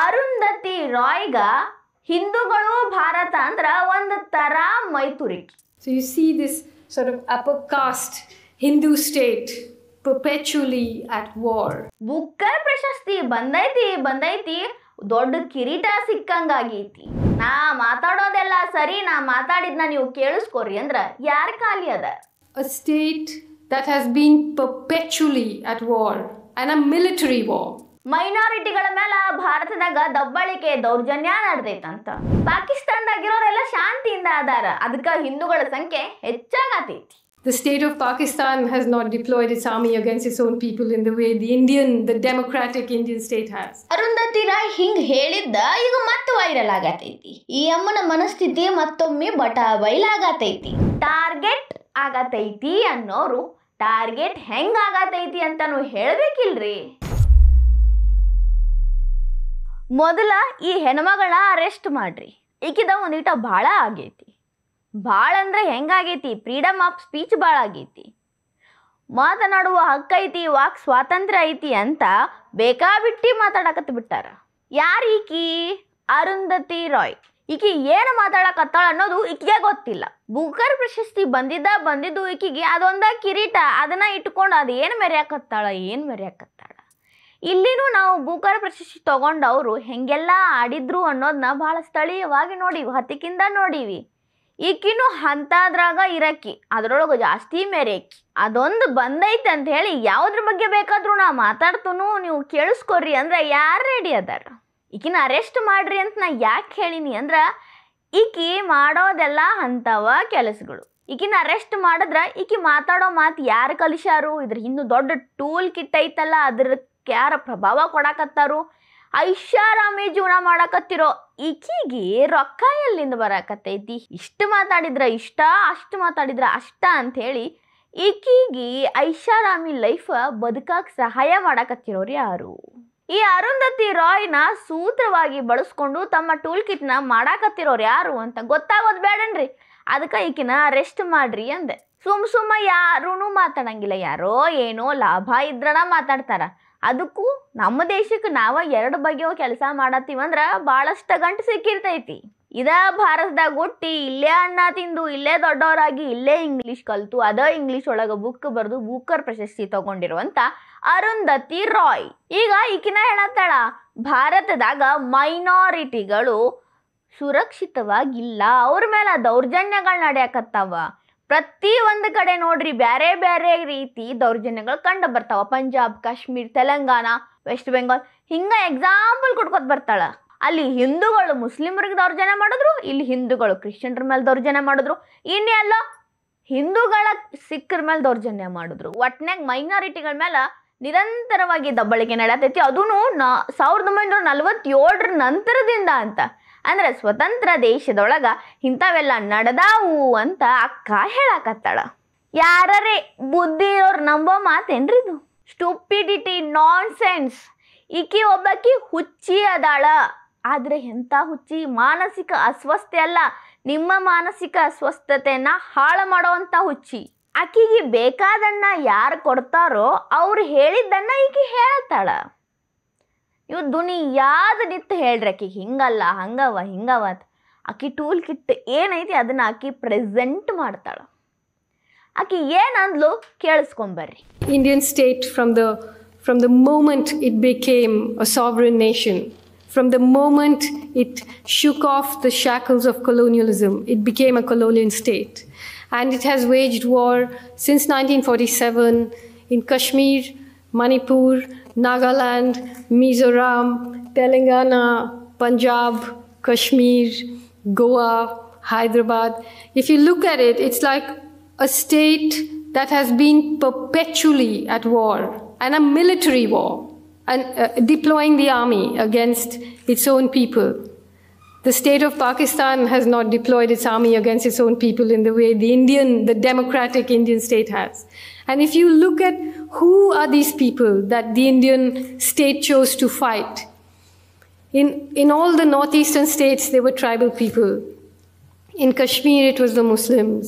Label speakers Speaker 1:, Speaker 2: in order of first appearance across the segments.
Speaker 1: ಅರುಂಧತಿ ರಾಯ್ಗ ಹಿಂದೂಗಳು ಭಾರತ ಅಂದ್ರ ಒಂದು ತರ ಮೈತುರಿಕೆ.
Speaker 2: So you see this sort of upper caste Hindu state perpetually at war.
Speaker 1: Booker ಪ್ರಶಸ್ತಿ ಬಂದೈತಿ ದೊಡ್ಡ ಕಿರೀಟ ಸಿಕ್ಕಂಗಾಗೈತಿ. ನಾ ಮಾತಾಡೋದೆಲ್ಲ ಸರಿ, ನಾ ಮಾತಾಡಿದ್ನ ನೀವು ಕೇಳಿಸ್ಕೊರಿ ಅಂದ್ರ ಯಾರ ಖಾಲಿ ಅದ?
Speaker 2: A state that has been perpetually at war and a military war.
Speaker 1: ಮೈನಾರಿಟಿಗಳ ಮೇಲೆ ಭಾರತದಾಗ ದಬ್ಬಾಳಿಕೆ ದೌರ್ಜನ್ಯ ನಡೆದೈತಂತ. ಪಾಕಿಸ್ತಾನದಾಗಿರೋರೆಲ್ಲ ಶಾಂತಿಯಿಂದ ಅದಾರ, ಅದಕ್ಕ ಹಿಂದೂಗಳ ಸಂಖ್ಯೆ ಹೆಚ್ಚಾಗತೈತಿ.
Speaker 2: The state of Pakistan has not deployed its army against its own people in the way the democratic Indian state has.
Speaker 1: Arundhati Roy ಹಿಂಗ್ ಹೇಳಿದ್ದ ಈಗ ಮತ್ತೆ ವೈರಲ್ ಆಗತೈತಿ. ಈ ಅಮ್ಮನ ಮನಸ್ಥಿತಿ ಮತ್ತೊಮ್ಮೆ ಬಯಲಾಗತೈತಿ. ಟಾರ್ಗೆಟ್ ಆಗತೈತಿ ಅನ್ನೋರು ಟಾರ್ಗೆಟ್ ಹೆಂಗ್ ಆಗತೈತಿ ಅಂತಾನು ಹೇಳ್ಬೇಕಿಲ್ರಿ. ಮೊದಲ ಈ ಹೆಣ್ಮಗಳ ಅರೆಸ್ಟ್ ಮಾಡ್ರಿ. ಈಕಿದ ಒಂದೀಟ ಭಾಳ ಆಗೈತಿ. ಭಾಳ ಅಂದ್ರೆ ಹೆಂಗಾಗೈತಿ, ಫ್ರೀಡಮ್ ಆಫ್ ಸ್ಪೀಚ್ ಭಾಳ ಆಗೈತಿ. ಮಾತನಾಡುವ ಹಕ್ಕೈತಿ, ವಾಕ್ ಸ್ವಾತಂತ್ರ್ಯ ಐತಿ ಅಂತ ಬೇಕಾಬಿಟ್ಟಿ ಮಾತಾಡಕತ್ ಬಿಟ್ಟಾರ. ಯಾರು ಈಕಿ? ಅರುಂಧತಿ ರಾಯ್. ಈಕಿ ಏನು ಮಾತಾಡಕತ್ತಾಳ ಅನ್ನೋದು ಈಕಿಗೆ ಗೊತ್ತಿಲ್ಲ. ಬುಕರ್ ಪ್ರಶಸ್ತಿ ಬಂದಿದ್ದು ಈಕಿಗೆ ಅದೊಂದ ಕಿರೀಟ, ಅದನ್ನ ಇಟ್ಕೊಂಡು ಅದು ಏನು ಮೆರೆಯಕತ್ತಾಳ. ಇಲ್ಲಿನೂ ನಾವು ಬುಕರ್ ಪ್ರಶಸ್ತಿ ತಗೊಂಡವರು ಹೆಂಗೆಲ್ಲ ಆಡಿದ್ರು ಅನ್ನೋದನ್ನ ಭಾಳ ಸ್ಥಳೀಯವಾಗಿ ನೋಡಿವಿ, ಹತ್ತಿಕಿಂದ ನೋಡಿವಿ. ಈಕಿನೂ ಅಂಥದ್ರಾಗ ಇರಕ್ಕಿ, ಅದರೊಳಗೆ ಜಾಸ್ತಿ ಮೆರೆಕಿ. ಅದೊಂದು ಬಂದೈತೆ ಅಂತ ಹೇಳಿ ಯಾವುದ್ರ ಬಗ್ಗೆ ಬೇಕಾದ್ರೂ ನಾ ಮಾತಾಡ್ತೂನು, ನೀವು ಕೇಳಿಸ್ಕೊರಿ ಅಂದ್ರೆ ಯಾರು ರೆಡಿ ಅದಾರ? ಈಕಿನ ಅರೆಸ್ಟ್ ಮಾಡ್ರಿ ಅಂತ ನಾ ಯಾಕೆ ಹೇಳಿನಿ ಅಂದ್ರೆ ಈಕಿ ಮಾಡೋದೆಲ್ಲ ಅಂಥವ ಕೆಲಸಗಳು. ಈಕಿನ ಅರೆಸ್ಟ್ ಮಾಡಿದ್ರೆ ಈಕಿ ಮಾತಾಡೋ ಮಾತು ಯಾರು ಕಲಿಸ್ಯಾರು? ಇದ್ರ ಇನ್ನೂ ದೊಡ್ಡ ಟೂಲ್ ಕಿಟ್ ಐತಲ್ಲ, ಅದ್ರ ಯಾರ ಪ್ರಭಾವ ಕೊಡಕತ್ತಾರು? ಐಷಾರಾಮಿ ಜೀವನ ಮಾಡಕತ್ತಿರೋ ಈಕಿಗೆ ರೊಕ್ಕ ಎಲ್ಲಿಂದ ಬರಾಕತ್ತೈತಿ? ಇಷ್ಟು ಮಾತಾಡಿದ್ರ ಇಷ್ಟ, ಅಷ್ಟು ಮಾತಾಡಿದ್ರ ಅಷ್ಟ ಅಂಥೇಳಿ ಈಕಿಗೆ ಐಷಾರಾಮಿ ಲೈಫ್ ಬದುಕಕ್ಕೆ ಸಹಾಯ ಮಾಡಕತ್ತಿರೋರು ಯಾರು? ಈ ಅರುಂಧತಿ ರಾಯ್ನ ಸೂತ್ರವಾಗಿ ಬಳಸ್ಕೊಂಡು ತಮ್ಮ ಟೂಲ್ ಕಿಟ್ನ ಮಾಡಾಕತ್ತಿರೋರು ಯಾರು ಅಂತ ಗೊತ್ತಾಗೋದು ಬೇಡನ್ರಿ. ಅದಕ್ಕೆ ಈಕಿನ ಅರೆಸ್ಟ್ ಮಾಡ್ರಿ ಅಂದೆ. ಸುಮ್ಮ ಯಾರೂ ಮಾತಾಡಂಗಿಲ್ಲ. ಯಾರೋ ಏನೋ ಲಾಭ ಇದ್ರನ ಮಾತಾಡ್ತಾರ. ಅದಕ್ಕೂ ನಮ್ಮ ದೇಶಕ್ಕೆ ನಾವು ಎರಡು ಬಗೆಯೋ ಕೆಲಸ ಮಾಡತ್ತೀವಂದ್ರೆ ಭಾಳಷ್ಟು ಗಂಟು ಸಿಕ್ಕಿರ್ತೈತಿ. ಇದ ಭಾರತದಾಗ ಹುಟ್ಟಿ ಇಲ್ಲೇ ಅನ್ನ ತಿಂದು ಇಲ್ಲೇ ದೊಡ್ಡವರಾಗಿ ಇಲ್ಲೇ ಇಂಗ್ಲೀಷ್ ಕಲಿತು ಅದ ಇಂಗ್ಲೀಷ್ ಒಳಗೆ ಬುಕ್ ಬರೆದು ಬುಕರ್ ಪ್ರಶಸ್ತಿ ತಗೊಂಡಿರುವಂಥ ಅರುಂಧತಿ ರಾಯ್ ಈಗ ಈಕಿನ ಹೇಳತ್ತಾಳ, ಭಾರತದಾಗ ಮೈನಾರಿಟಿಗಳು ಸುರಕ್ಷಿತವಾಗಿಲ್ಲ, ಅವ್ರ ಮೇಲೆ ದೌರ್ಜನ್ಯಗಳು ನಡೆಯಕತ್ತಾವ. ಪ್ರತಿ ಒಂದು ಕಡೆ ನೋಡ್ರಿ ಬೇರೆ ಬೇರೆ ರೀತಿ ದೌರ್ಜನ್ಯಗಳು ಕಂಡು ಬರ್ತಾವ. ಪಂಜಾಬ್, ಕಾಶ್ಮೀರ್, ತೆಲಂಗಾಣ, ವೆಸ್ಟ್ ಬೆಂಗಾಲ್ ಹಿಂಗ ಎಕ್ಸಾಂಪಲ್ ಕೊಡ್ಕೊತ ಬರ್ತಾಳ. ಅಲ್ಲಿ ಹಿಂದೂಗಳು ಮುಸ್ಲಿಮರಿಗೆ ದೌರ್ಜನ್ಯ ಮಾಡಿದ್ರು, ಇಲ್ಲಿ ಹಿಂದೂಗಳು ಕ್ರಿಶ್ಚಿಯನ್ರ ಮೇಲೆ ದೌರ್ಜನ್ಯ ಮಾಡಿದ್ರು, ಇನ್ನೆಲ್ಲ ಹಿಂದೂಗಳ ಸಿಖ್ರ ಮೇಲೆ ದೌರ್ಜನ್ಯ ಮಾಡಿದ್ರು. ಒಟ್ನಾಗ ಮೈನಾರಿಟಿಗಳ ಮೇಲೆ ನಿರಂತರವಾಗಿ ದಬ್ಬಳಿಕೆ ನಡೆಯತೈತಿ. ಅದೂ 1947 ನಂತರದಿಂದ ಅಂತ. ಅಂದ್ರೆ ಸ್ವತಂತ್ರ ದೇಶದೊಳಗ ಇಂಥವೆಲ್ಲ ನಡೆದಾವು ಅಂತ ಅಕ್ಕ ಹೇಳಕತ್ತಾಳ. ಯಾರೇ ಬುದ್ಧಿ ಇರೋರು ನಂಬೋ ಮಾತೇನ್ರಿ ಇದು? ಸ್ಟುಪಿಡಿಟಿ, ನಾನ್ ಸೆನ್ಸ್. ಈಕಿ ಒಬ್ಬಾಕಿ ಹುಚ್ಚಿ ಅದಾಳ. ಆದ್ರೆ ಎಂಥ ಹುಚ್ಚಿ? ಮಾನಸಿಕ ಅಸ್ವಸ್ಥತೆ ಅಲ್ಲ, ನಿಮ್ಮ ಮಾನಸಿಕ ಅಸ್ವಸ್ಥತೆಯನ್ನ ಹಾಳು ಮಾಡೋವಂಥ ಹುಚ್ಚಿ. ಆಕಿಗೆ ಬೇಕಾದನ್ನ ಯಾರು ಕೊಡ್ತಾರೋ ಅವ್ರು ಹೇಳಿದ್ದನ್ನ ಈಕಿ ಹೇಳ್ತಾಳ. ಇವು ದುನಿಯಾದ ನಿತ್ತು ಹೇಳ್ರಿ ಆಕಿಗೆ ಹಿಂಗಲ್ಲ ಹಿಂಗವ ಅಂತ. ಆಕಿ ಟೂಲ್ ಕಿಟ್ ಏನೈತಿ ಅದನ್ನ ಆಕಿ ಪ್ರೆಸೆಂಟ್ ಮಾಡ್ತಾಳ. ಆಕಿ ಏನಂದ್ಲು ಕೇಳಿಸ್ಕೊಂಬರ್ರಿ.
Speaker 2: Indian state from the moment it became a sovereign nation, from the moment it shook off the shackles of colonialism, it became a colonial state. And it has waged war since 1947 in Kashmir, Manipur, Nagaland, Mizoram, Telangana, Punjab, Kashmir, Goa, Hyderabad. If you look at it, it's like a state that has been perpetually at war, and a military war, and deploying the army against its own people. The state of Pakistan has not deployed its army against its own people in the way the democratic Indian state has. And if you look at who are these people that the Indian state chose to fight, in all the northeastern states, they were tribal people. In Kashmir, it was the Muslims.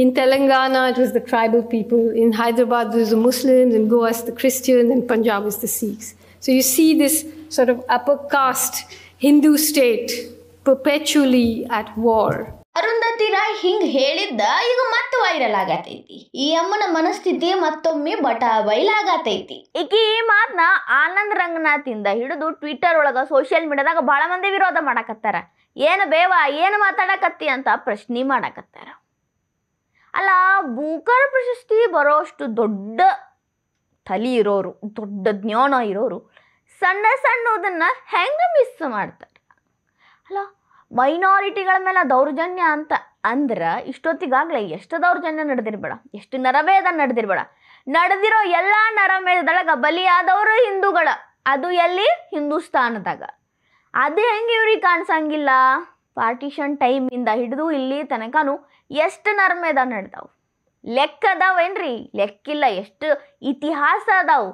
Speaker 2: In Telangana, it was the tribal people. In Hyderabad, it was the Muslims. In Goa, it's the Christians. In Punjab, it's the Sikhs. So you see this sort of upper caste Hindu state perpetually at war.
Speaker 1: Arundhati Roy ಹಿಂಗ್ ಹೇಳಿದ್ದ ಈಗ ಮತ್ತೆ viral ಆಗತೈತಿ. ಈ ಅಮ್ಮನ ಮನಸ್ಥಿತಿ ಮತ್ತೊಮ್ಮೆ ಬಯಲಾಗತೈತಿ. ಈಕಿ ಈ ಮಾತನ್ನ ಆನಂದ್ ರಂಗನಾಥ್ ಇಂದ ಹಿಡಿದು ಟ್ವಿಟರ್ ಒಳಗ ಸೋಷಿಯಲ್ ಮೀಡಿಯಾದಾಗ ಬಹಳ ಮಂದಿ ವಿರೋಧ ಮಾಡಕತ್ತಾರ. ಏನು ಬೇವ ಏನು ಮಾತಾಡಕತ್ತಿ ಅಂತ ಪ್ರಶ್ನೆ ಮಾಡಕತ್ತಾರ. ಅಲ್ಲ, ಬೂಕರ್ ಪ್ರಶಸ್ತಿ ಬರೋಷ್ಟು ದೊಡ್ಡ ತಲೆ ಇರೋರು, ದೊಡ್ಡ ಜ್ಞಾನ ಇರೋರು ಸಣ್ಣ ಸಣ್ಣದನ್ನ ಹೆಂಗ ಮಿಸ್ ಮಾಡ್ತಾರೆ? ಅಲ್ಲ, ಮೈನಾರಿಟಿಗಳ ಮೇಲೆ ದೌರ್ಜನ್ಯ ಅಂತ ಅಂದ್ರೆ ಇಷ್ಟೊತ್ತಿಗಾಗಲೇ ಎಷ್ಟು ದೌರ್ಜನ್ಯ ನಡೆದಿರ್ಬೇಡ, ಎಷ್ಟು ನರಮೇಧ ನಡೆದಿರ್ಬೇಡ. ನಡೆದಿರೋ ಎಲ್ಲ ನರಮೇಧದೊಳಗ ಬಲಿಯಾದವರು ಹಿಂದೂಗಳ, ಅದು ಎಲ್ಲಿ? ಹಿಂದೂಸ್ತಾನದಾಗ. ಅದು ಹೆಂಗೆ ಇವ್ರಿಗೆ ಕಾಣಿಸಂಗಿಲ್ಲ? ಪಾರ್ಟಿಷನ್ ಟೈಮಿಂದ ಹಿಡಿದು ಇಲ್ಲಿ ತನಕನೂ ಎಷ್ಟು ನರಮೇಧ ನಡೆದಾವು? ಲೆಕ್ಕ ಅದಾವೇನ್ರಿ? ಲೆಕ್ಕಿಲ್ಲ. ಎಷ್ಟು ಇತಿಹಾಸ ಅದಾವು.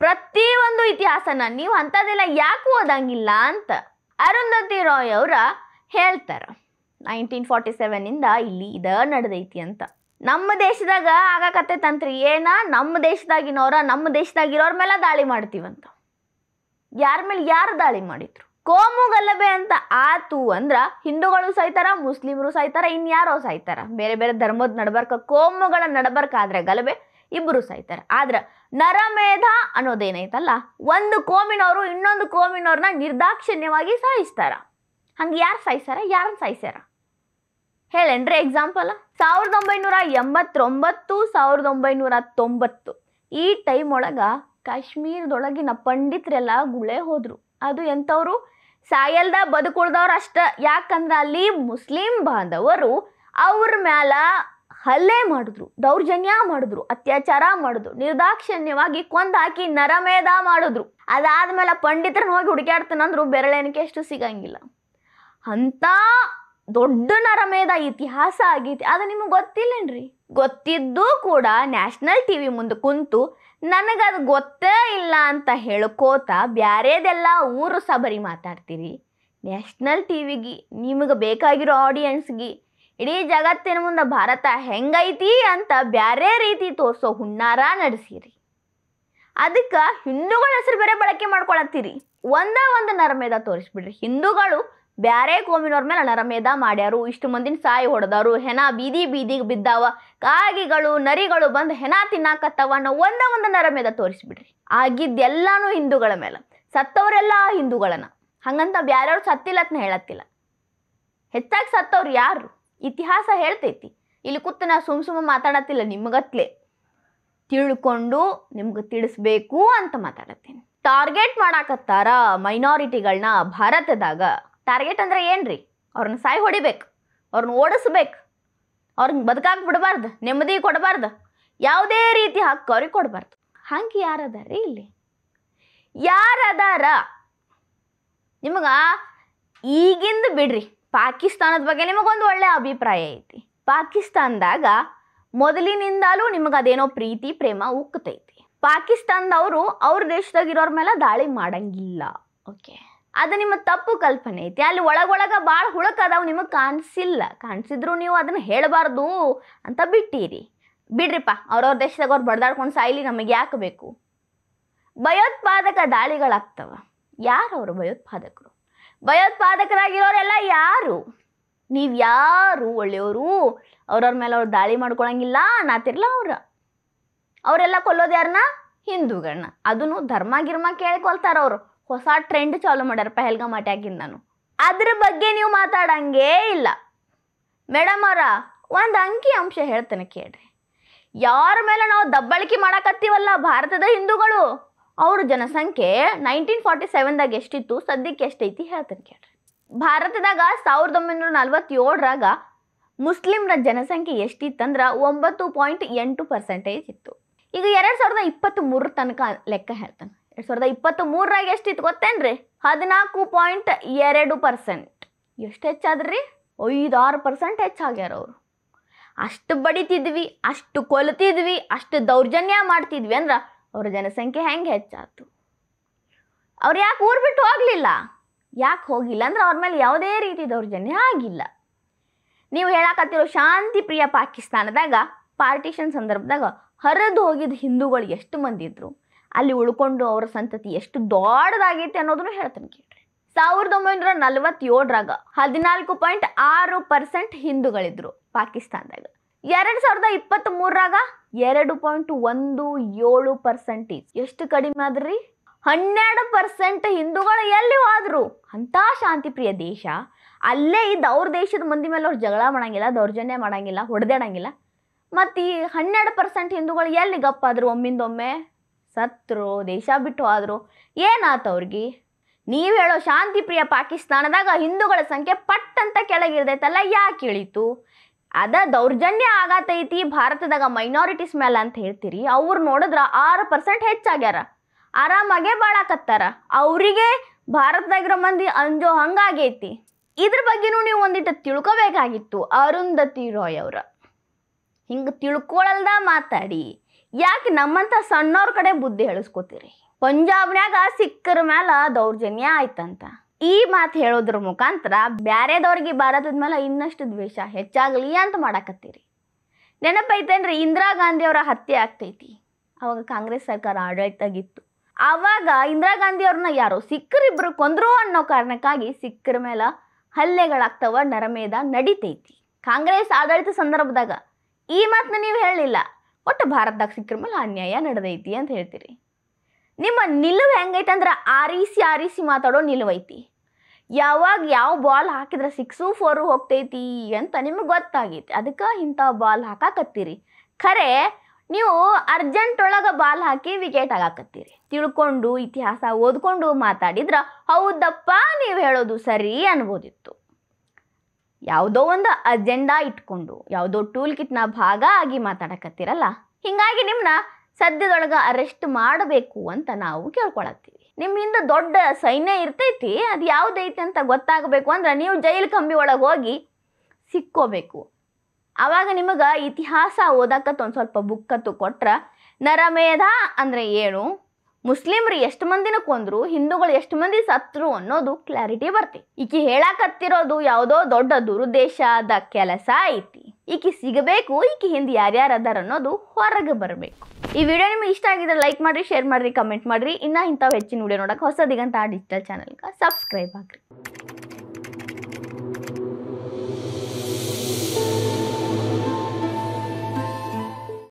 Speaker 1: ಪ್ರತಿಯೊಂದು ಇತಿಹಾಸನ ನೀವು ಅಂಥದ್ದೆಲ್ಲ ಯಾಕೆ ಓದಂಗಿಲ್ಲ ಅಂತ ಅರುಂಧತಿ ರಾಯ್ ಅವರ ಹೇಳ್ತಾರೆ. 1947 ಇಲ್ಲಿ ಇದ ನಡೆದೈತಿ ಅಂತ. ನಮ್ಮ ದೇಶದಾಗ ಆಗಾಕತ್ತೈತಂತ್ರಿ. ಏನ? ನಮ್ಮ ದೇಶದಾಗಿರೋರ ಮೇಲೆ ದಾಳಿ ಮಾಡ್ತೀವಂತ. ಯಾರ ಮೇಲೆ ಯಾರು ದಾಳಿ ಮಾಡಿದ್ರು? ಕೋಮು ಗಲಭೆ ಅಂತ ಆತು ಅಂದ್ರ ಹಿಂದೂಗಳು ಸಾಯ್ತಾರ, ಮುಸ್ಲಿಮರು ಸಾಯ್ತಾರ, ಇನ್ಯಾರೋ ಸಾಯ್ತಾರ. ಬೇರೆ ಬೇರೆ ಧರ್ಮದ ನಡಬರ್ಕ, ಕೋಮುಗಳ ನಡಬರ್ಕ ಆದ್ರೆ ಗಲಭೆ ಇಬ್ಬರು ಸಾಯ್ತಾರ. ಆದ್ರ ನರಮೇಧ ಅನ್ನೋದೇನೈತಲ್ಲ, ಒಂದು ಕೋಮಿನವರು ಇನ್ನೊಂದು ಕೋಮಿನವ್ರನ್ನ ನಿರ್ದಾಕ್ಷಿಣ್ಯವಾಗಿ ಸಾಯಿಸ್ತಾರ. ಹಂಗೆ ಯಾರು ಸಾಯಿಸ್ತಾರ? ಯಾರನ್ನ ಸಾಯಿಸ್ಯಾರ ಹೇಳೇನ್ರಿ? ಎಕ್ಸಾಂಪಲ್ 1989 1990 ಈ ಟೈಮ್ ಒಳಗ ಕಾಶ್ಮೀರದೊಳಗಿನ ಪಂಡಿತರೆಲ್ಲ ಗುಳೆ ಹೋದ್ರು. ಅದು ಎಂಥವ್ರು? ಸಾಯಲ್ದ ಬದುಕುಳ್ದವ್ರು ಅಷ್ಟ. ಯಾಕಂದ್ರೆ ಅಲ್ಲಿ ಮುಸ್ಲಿಂ ಬಾಂಧವರು ಅವ್ರ ಮ್ಯಾಲ ಹಲ್ಲೆ ಮಾಡಿದ್ರು, ದೌರ್ಜನ್ಯ ಮಾಡಿದ್ರು, ಅತ್ಯಾಚಾರ ಮಾಡಿದ್ರು, ನಿರ್ದಾಕ್ಷಿಣ್ಯವಾಗಿ ಕೊಂದು ಹಾಕಿ ನರಮೇಧ ಮಾಡಿದ್ರು. ಅದಾದ್ಮೇಲೆ ಪಂಡಿತರನ್ನ ಹೋಗಿ ಹುಡುಕ್ಯಾಡ್ತಾನಂದ್ರು ಬೆರಳೆಣಿಕೆ ಎಷ್ಟು ಸಿಗಂಗಿಲ್ಲ. ಅಂತ ದೊಡ್ಡ ನರಮೇಧ ಇತಿಹಾಸ ಆಗೈತಿ. ಅದು ನಿಮಗೆ ಗೊತ್ತಿಲ್ಲೇನ್ರಿ? ಗೊತ್ತಿದ್ದು ಕೂಡ ನ್ಯಾಷನಲ್ ಟಿವಿ ಮುಂದೆ ಕುಂತು ನನಗದು ಗೊತ್ತೇ ಇಲ್ಲ ಅಂತ ಹೇಳ್ಕೋತ ಬ್ಯಾರೇದೆಲ್ಲ ಊರು ಸಬರಿ ಮಾತಾಡ್ತೀರಿ. ನ್ಯಾಷನಲ್ ಟಿವಿಗೆ ನಿಮಗೆ ಬೇಕಾಗಿರೋ ಆಡಿಯನ್ಸ್ಗೆ ಇಡೀ ಜಗತ್ತಿನ ಮುಂದೆ ಭಾರತ ಹೆಂಗೈತಿ ಅಂತ ಬ್ಯಾರೆ ರೀತಿ ತೋರಿಸೋ ಹುನ್ನಾರ ನಡೆಸಿರಿ. ಅದಕ್ಕೆ ಹಿಂದೂಗಳ ಹೆಸರು ಬೇರೆ ಬಳಕೆ ಮಾಡ್ಕೊಳತ್ತೀರಿ. ಒಂದು ನರಮೇಧ ತೋರಿಸ್ಬಿಡ್ರಿ. ಹಿಂದೂಗಳು ಬ್ಯಾರೆ ಕೋಮಿನವ್ರ ಮೇಲೆ ನರಮೇಧ ಮಾಡ್ಯಾರು, ಇಷ್ಟು ಮಂದಿನ ಸಾಯಿ ಹೊಡೆದಾರು, ಹೆಣ ಬೀದಿಗೆ ಬಿದ್ದಾವ, ಕಾಗಿಗಳು ನರಿಗಳು ಬಂದು ಹೆಣ ತಿನ್ನಾಕತ್ತವ ಅನ್ನೋ ಒಂದು ನರಮೇಧ ತೋರಿಸ್ಬಿಡ್ರಿ. ಆಗಿದ್ದೆಲ್ಲಾನು ಹಿಂದೂಗಳ ಮೇಲೆ, ಸತ್ತವರೆಲ್ಲ ಹಿಂದೂಗಳನ್ನ. ಹಂಗಂತ ಬ್ಯಾರೆಯವ್ರು ಸತ್ತಿಲ್ಲತ್ನ ಹೇಳತ್ತಿಲ್ಲ. ಹೆಚ್ಚಾಗಿ ಸತ್ತವ್ರು ಯಾರು? ಇತಿಹಾಸ ಹೇಳ್ತೈತಿ. ಇಲ್ಲಿ ಕೂತು ನಾ ಸುಮ್ಮ ಮಾತಾಡತ್ತಿಲ್ಲ, ನಿಮಗತ್ಲೆ ತಿಳ್ಕೊಂಡು ನಿಮ್ಗೆ ತಿಳಿಸ್ಬೇಕು ಅಂತ ಮಾತಾಡತ್ತೀನಿ. ಟಾರ್ಗೆಟ್ ಮಾಡಾಕತ್ತಾರ ಮೈನಾರಿಟಿಗಳನ್ನ ಭಾರತದಾಗ. ಟಾರ್ಗೆಟ್ ಅಂದ್ರೆ ಏನ್ರಿ? ಅವ್ರನ್ನ ಸಾಯಿ ಹೊಡಿಬೇಕು, ಅವ್ರನ್ನ ಓಡಿಸ್ಬೇಕು, ಅವ್ರನ್ನ ಬದುಕಾಕ್ ಬಿಡಬಾರ್ದು, ನೆಮ್ಮದಿ ಕೊಡಬಾರ್ದು, ಯಾವುದೇ ರೀತಿ ಹಕ್ಕು ಅವ್ರಿಗೆ ಕೊಡಬಾರ್ದು. ಹಂಗೆ ಯಾರದಾರಿ ಇಲ್ಲಿ? ಯಾರದಾರ? ನಿಮಗ ಈಗಿಂದ ಬಿಡ್ರಿ, ಪಾಕಿಸ್ತಾನದ ಬಗ್ಗೆ ನಿಮಗೊಂದು ಒಳ್ಳೆ ಅಭಿಪ್ರಾಯ ಐತಿ. ಪಾಕಿಸ್ತಾನದಾಗ ಮೊದಲಿನಿಂದಲೂ ನಿಮಗೆ ಅದೇನೋ ಪ್ರೀತಿ ಪ್ರೇಮ ಉಕ್ಕತೈತಿ. ಪಾಕಿಸ್ತಾನದವರು ಅವ್ರ ದೇಶದಾಗಿರೋರ ಮೇಲೆ ದಾಳಿ ಮಾಡಂಗಿಲ್ಲ. ಓಕೆ, ಅದು ನಿಮ್ಮ ತಪ್ಪು ಕಲ್ಪನೆ ಐತಿ. ಅಲ್ಲಿ ಒಳಗೊಳಗ ಭಾಳ ಹುಳಕದಾವು, ನಿಮಗೆ ಕಾಣಿಸಿದ್ರು ನೀವು ಅದನ್ನ ಹೇಳಬಾರ್ದು ಅಂತ ಬಿಟ್ಟಿರಿ. ಬಿಡ್ರಿಪ್ಪ, ಅವ್ರವ್ರ ದೇಶದಾಗ ಅವ್ರು ಬಡ್ದಾಡ್ಕೊಂಡು ಸಾಯ್ಲಿ, ನಮಗೆ ಯಾಕೆ ಬೇಕು? ಭಯೋತ್ಪಾದಕ ದಾಳಿಗಳಾಗ್ತವ. ಯಾರು ಅವರು ಭಯೋತ್ಪಾದಕರು? ಭಯೋತ್ಪಾದಕರಾಗಿರೋರೆಲ್ಲ ಯಾರು? ನೀವು ಯಾರು ಒಳ್ಳೆಯವರು? ಅವ್ರವ್ರ ಮೇಲೆ ಅವ್ರು ದಾಳಿ ಮಾಡ್ಕೊಳಂಗಿಲ್ಲ ನಾತಿರ್ಲ ಅವರೆಲ್ಲ ಕೊಲ್ಲೋದು ಯಾರನ್ನ? ಹಿಂದೂಗಳನ್ನ. ಅದನ್ನು ಧರ್ಮ ಗಿರ್ಮ ಕೇಳ್ಕೊಳ್ತಾರ ಅವರು. ಹೊಸ ಟ್ರೆಂಡ್ ಚಾಲು ಮಾಡ್ಯಾರ ಪಹಲ್ಗಾಮ್ ಅಟ್ಯಾಕಿಂದನು. ಅದ್ರ ಬಗ್ಗೆ ನೀವು ಮಾತಾಡಂಗೇ ಇಲ್ಲ. ಮೇಡಮ್ ಅವರ ಒಂದು ಅಂಕಿ ಅಂಶ ಹೇಳ್ತೇನೆ ಕೇಳ್ರಿ. ಯಾರ ಮೇಲೆ ನಾವು ದಬ್ಬಳಿಕೆ ಮಾಡಕತ್ತೀವಲ್ಲ ಭಾರತದ ಹಿಂದೂಗಳು, ಅವ್ರ ಜನಸಂಖ್ಯೆ 1947ದಾಗ ಎಷ್ಟಿತ್ತು, ಸದ್ಯಕ್ಕೆ ಎಷ್ಟೈತಿ ಹೇಳ್ತೇನೆ ಕೇಳ್ರಿ. ಭಾರತದಾಗ 1947ರಾಗ ಮುಸ್ಲಿಮ್ರ ಜನಸಂಖ್ಯೆ ಎಷ್ಟಿತ್ತಂದ್ರೆ 9.8% ಇತ್ತು. ಈಗ 2023 ತನಕ ಲೆಕ್ಕ ಹೇಳ್ತಾನೆ. 2023ರಾಗ ಎಷ್ಟಿತ್ತು ಗೊತ್ತೇನ್ರಿ? 14.2%. ಎಷ್ಟು ಹೆಚ್ಚಾದ್ರಿ? 5-6% ಹೆಚ್ಚಾಗ್ಯಾರ ಅವರು. ಅಷ್ಟು ಬಡಿತಿದ್ವಿ, ಅಷ್ಟು ಕೊಲ್ತಿದ್ವಿ, ಅಷ್ಟು ದೌರ್ಜನ್ಯ ಮಾಡ್ತಿದ್ವಿ ಅಂದ್ರೆ ಅವ್ರ ಜನಸಂಖ್ಯೆ ಹೆಂಗೆ ಹೆಚ್ಚಾಯ್ತು? ಅವ್ರು ಯಾಕೆ ಊರು ಬಿಟ್ಟು ಹೋಗಲಿಲ್ಲ? ಯಾಕೆ ಹೋಗಿಲ್ಲ ಅಂದ್ರೆ ಅವ್ರ ಮೇಲೆ ಯಾವುದೇ ರೀತಿ ದೌರ್ಜನ್ಯ ಆಗಿಲ್ಲ. ನೀವು ಹೇಳಕತ್ತಿರೋ ಶಾಂತಿ ಪ್ರಿಯ ಪಾಕಿಸ್ತಾನದಾಗ ಪಾರ್ಟಿಷನ್ ಸಂದರ್ಭದಾಗ ಹರಿದು ಹೋಗಿದ್ದ ಹಿಂದೂಗಳು ಎಷ್ಟು ಮಂದಿ ಇದ್ರು? ಅಲ್ಲಿ ಉಳ್ಕೊಂಡು ಅವರ ಸಂತತಿ ಎಷ್ಟು ದೊಡ್ಡದಾಗೈತಿ ಅನ್ನೋದನ್ನು ಹೇಳ್ತಾನೆ ಕೇಳ್ರಿ. 1947 14.6% ಹಿಂದೂಗಳಿದ್ರು ಪಾಕಿಸ್ತಾನದಾಗ. 2023 2.17%. ಎಷ್ಟು ಕಡಿಮೆ ಆದ್ರಿ? 12% ಹಿಂದೂಗಳು ಎಲ್ಲಿ ಹೋದ್ರು? ಅಂಥ ಶಾಂತಿಪ್ರಿಯ ದೇಶ. ಅಲ್ಲೇ ಇದ್ದು ಅವ್ರ ದೇಶದ ಮಂದಿ ಮೇಲೆ ಅವ್ರು ಜಗಳ ಮಾಡಂಗಿಲ್ಲ, ದೌರ್ಜನ್ಯ ಮಾಡಂಗಿಲ್ಲ, ಹೊಡೆದಾಡಂಗಿಲ್ಲ. ಮತ್ತು ಈ 12% ಹಿಂದೂಗಳು ಎಲ್ಲಿ ಗಪ್ಪಾದ್ರು? ಒಮ್ಮಿಂದೊಮ್ಮೆ ಸತ್ರು, ದೇಶ ಬಿಟ್ಟು ಆದರು. ಏನಾಯ್ತು ಅವ್ರಿಗೆ? ನೀವು ಹೇಳೋ ಶಾಂತಿಪ್ರಿಯ ಪಾಕಿಸ್ತಾನದಾಗ ಹಿಂದೂಗಳ ಸಂಖ್ಯೆ ಪಟ್ಟಂತ ಕೆಳಗಿರ್ದೈತಲ್ಲ, ಯಾಕೆ ಇಳೀತು? ಅದ ದೌರ್ಜನ್ಯ ಆಗತೈತಿ ಭಾರತದಾಗ ಮೈನಾರಿಟೀಸ್ ಮೇಲೆ ಅಂತ ಹೇಳ್ತೀರಿ. ಅವ್ರು ನೋಡಿದ್ರೆ 6% ಹೆಚ್ಚಾಗ್ಯಾರ, ಆರಾಮಾಗೆ ಬಾಳಕತ್ತಾರ. ಅವರಿಗೆ ಭಾರತದಾಗಿರೋ ಮಂದಿ ಅಂಜೋ ಹಂಗಾಗೈತಿ. ಇದ್ರ ಬಗ್ಗೆನೂ ನೀವು ಒಂದಿಟ್ಟು ತಿಳ್ಕೊಬೇಕಾಗಿತ್ತು. ಅರುಂಧತಿ ರಾಯ್ ಅವರ ಹಿಂಗೆ ತಿಳ್ಕೊಳಲ್ದ ಮಾತಾಡಿ ಯಾಕೆ ನಮ್ಮಂಥ ಸಣ್ಣವ್ರ ಕಡೆ ಬುದ್ಧಿ ಹೇಳಿಸ್ಕೋತೀರಿ? ಪಂಜಾಬ್ನ್ಯಾಗ ಸಿಖ್ಖರ ಮೇಲೆ ದೌರ್ಜನ್ಯ ಆಯ್ತಂತ ಈ ಮಾತು ಹೇಳೋದ್ರ ಮುಖಾಂತರ ಬ್ಯಾರೆದವ್ರಿಗೆ ಭಾರತದ ಮೇಲೆ ಇನ್ನಷ್ಟು ದ್ವೇಷ ಹೆಚ್ಚಾಗಲಿ ಅಂತ ಮಾಡಾಕತ್ತೀರಿ. ನೆನಪೈತೇನ್ರಿ, ಇಂದಿರಾ ಗಾಂಧಿ ಅವರ ಹತ್ಯೆ ಆಗ್ತೈತಿ. ಅವಾಗ ಕಾಂಗ್ರೆಸ್ ಸರ್ಕಾರ ಆಡಳಿತಾಗಿತ್ತು. ಆವಾಗ ಇಂದಿರಾ ಗಾಂಧಿ ಅವ್ರನ್ನ ಯಾರೋ ಸಿಖ್ಖರಿಬ್ರು ಕೊಂದ್ರು ಅನ್ನೋ ಕಾರಣಕ್ಕಾಗಿ ಸಿಖ್ಖರ ಮೇಲೆ ಹಲ್ಲೆಗಳಾಗ್ತವ, ನರಮೇಧ ನಡಿತೈತಿ. ಕಾಂಗ್ರೆಸ್ ಆಡಳಿತ ಸಂದರ್ಭದಾಗ ಈ ಮಾತನ್ನ ನೀವು ಹೇಳಲಿಲ್ಲ. ಒಟ್ಟು ಭಾರತದಾಗ ಸಿಖ್ಖರ ಮೇಲೆ ಅನ್ಯಾಯ ನಡೆದೈತಿ ಅಂತ ಹೇಳ್ತೀರಿ. ನಿಮ್ಮ ನಿಲುವು ಹೆಂಗೈತೆ ಅಂದ್ರೆ ಆರಿಸಿ ಮಾತಾಡೋ ನಿಲುವೈತಿ. ಯಾವಾಗ ಯಾವ ಬಾಲ್ ಹಾಕಿದ್ರೆ 6, 4 ಹೋಗ್ತೈತಿ ಅಂತ ನಿಮಗೆ ಗೊತ್ತಾಗೈತಿ. ಅದಕ್ಕೆ ಇಂಥ ಬಾಲ್ ಹಾಕಾಕತ್ತೀರಿ. ಖರೆ ನೀವು ಅರ್ಜೆಂಟ್ ಒಳಗೆ ಬಾಲ್ ಹಾಕಿ ವಿಕೆಟ್ ಆಗಾಕತ್ತೀರಿ. ತಿಳ್ಕೊಂಡು ಇತಿಹಾಸ ಓದ್ಕೊಂಡು ಮಾತಾಡಿದ್ರೆ ಹೌದಪ್ಪ ನೀವು ಹೇಳೋದು ಸರಿ ಅನ್ಬೋದಿತ್ತು. ಯಾವುದೋ ಒಂದು ಅಜೆಂಡಾ ಇಟ್ಕೊಂಡು ಯಾವುದೋ ಟೂಲ್ ಕಿಟ್ನ ಭಾಗ ಆಗಿ ಮಾತಾಡಕತ್ತೀರಲ್ಲ, ಹೀಗಾಗಿ ನಿಮ್ಮನ್ನ ಸದ್ಯದೊಳಗೆ ಅರೆಸ್ಟ್ ಮಾಡಬೇಕು ಅಂತ ನಾವು ಕೇಳ್ಕೊಳತ್ತೀವಿ. ನಿಮ್ಮ ಹಿಂದೆ ದೊಡ್ಡ ಸೈನ್ಯ ಇರ್ತೈತಿ, ಅದು ಯಾವುದೈತಿ ಅಂತ ಗೊತ್ತಾಗಬೇಕು ಅಂದ್ರೆ ನೀವು ಜೈಲು ಕಂಬಿ ಒಳಗೆ ಹೋಗಿ ಸಿಕ್ಕೋಬೇಕು. ಆವಾಗ ನಿಮಗೆ ಇತಿಹಾಸ ಓದಕತ್ತು ಒಂದು ಸ್ವಲ್ಪ ಬುಕ್ಕತ್ತು ಕೊಟ್ರೆ ನರಮೇಧ ಅಂದರೆ ಏನು, ಮುಸ್ಲಿಮ್ರು ಎಷ್ಟು ಮಂದಿನ ಕೊಂದ್ರು, ಹಿಂದೂಗಳು ಎಷ್ಟು ಮಂದಿ ಸತ್ರು ಅನ್ನೋದು ಕ್ಲಾರಿಟಿ ಬರ್ತೈತಿ. ಈಕಿ ಹೇಳಕತ್ತಿರೋದು ಯಾವುದೋ ದೊಡ್ಡ ದುರುದ್ದೇಶದ ಕೆಲಸ ಐತಿ. ಈಕಿ ಸಿಗಬೇಕು, ಈಕಿ ಹಿಂದೆ ಯಾರ್ಯಾರು ಅದಾರ ಅನ್ನೋದು ಹೊರಗೆ ಬರಬೇಕು. ಈ ವಿಡಿಯೋ ನಿಮಗೆ ಇಷ್ಟ ಆಗಿದ್ರೆ ಲೈಕ್ ಮಾಡಿರಿ, ಶೇರ್ ಮಾಡಿರಿ, ಕಮೆಂಟ್ ಮಾಡಿರಿ. ಇನ್ನೂ ಇಂಥವು ಹೆಚ್ಚಿನ ವಿಡಿಯೋ ನೋಡೋಕೆ ಹೊಸ ದಿಗಂತ ಡಿಜಿಟಲ್ ಚಾನಲ್ಗೆ ಸಬ್ಸ್ಕ್ರೈಬ್ ಆಗಿರಿ.